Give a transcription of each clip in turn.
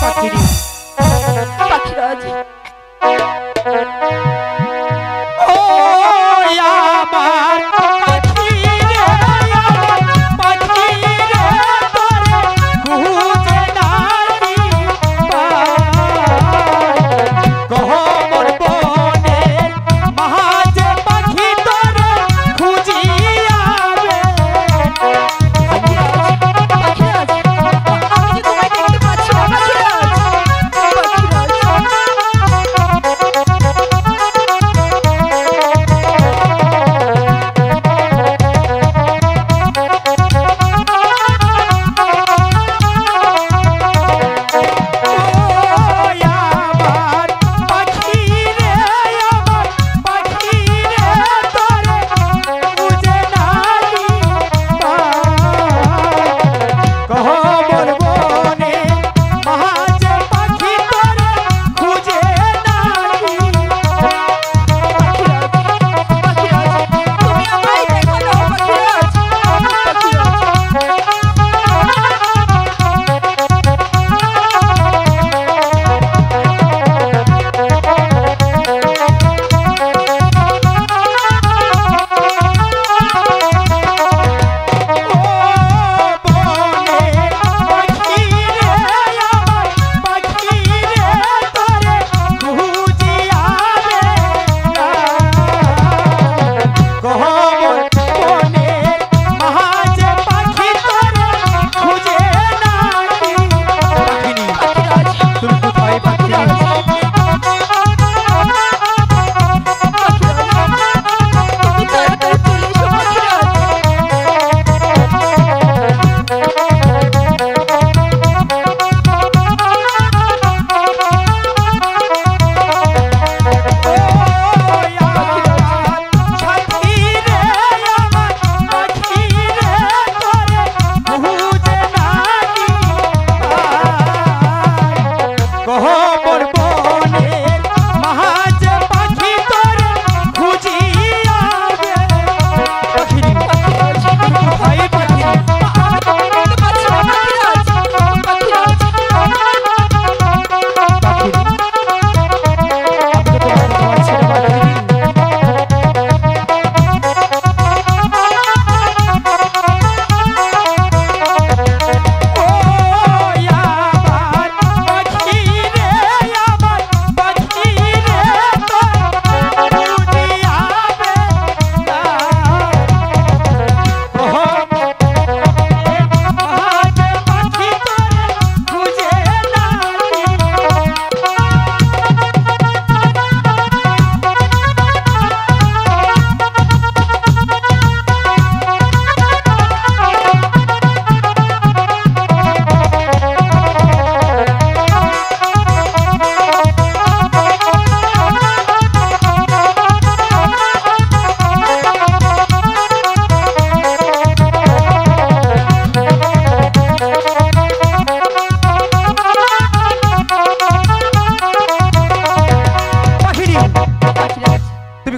পাখিরি পাখিরাজ ও আমার পাখি রে পাখি রে তোরে খুঁজে নাহি গহমর বনের মাঝে পাখি তোরে খুঁজিয়া রে পাখিরাজ আমি যে তোমায় দেখতে পাচ্ছি না পাখিরাজ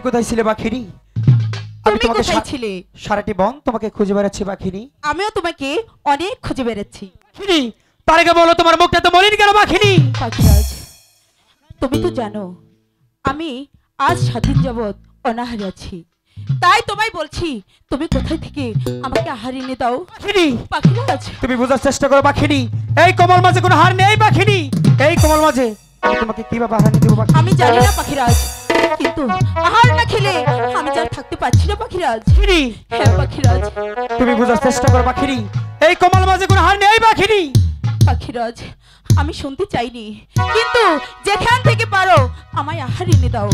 কোথায় ছিলে বাখিনী? আমি তোমাকে সারাটি বন তোমাকে খুঁজে বেড়াচ্ছি বাখিনী। আমিও তোমাকে অনেক খুঁজে বেড়াচ্ছি বাখিনী। তার আগে বলো তোমার মুখটা তো মলিন কেন বাখিনী? পাখিরাজ তুমি তো জানো আমি আজ 7 দিন যাবত অনাহারে আছি, তাই তোমায় বলছি তুমি কোথায় থেকে আমাকে আহার এনে দাও বাখিনী। পাখিরাজ তুমি বোঝার চেষ্টা করো বাখিনী, এই কোমল মাঝে কোনো হার নেই বাখিনী। এই কোমল মাঝে আমি তোমাকে কিভাবে আহার এনে দেব বাখিনী? আমি জানি না পাখিরাজ, কিন্তু আহার না খেলে আমি যা থাকতে পারছি না পাখিরাজ। হ্যাঁ পাখিরাজ তুমি বোঝার চেষ্টা করো বাখিনী, এই কোমল মাঝে কোনো হার নেই বাখিনী। পাখিরাজ আমি শুনতে চাইনি, কিন্তু যেখান থেকে পারো আমায় আহার এনে দাও।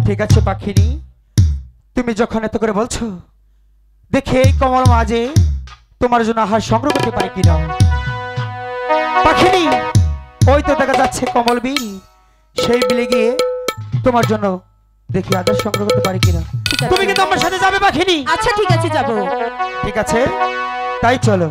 ঠিক আছে পাখিনী, তুমি যখন এত করে বলছো দেখে এই কোমল মাঝে তোমার জন্য আহার সংগ্রহ করতে পারি কিনা। পাখিনী ওই তো দেখা যাচ্ছে কমল বিল, সেই বিলে গিয়ে তোমার জন্য দেখি আদর সংগ্রহ করতে পারি কিনা। তুমি কিন্তু আমার সাথে যাবে পাখিনী? আচ্ছা ঠিক আছে যাব। ঠিক আছে তাই চলো।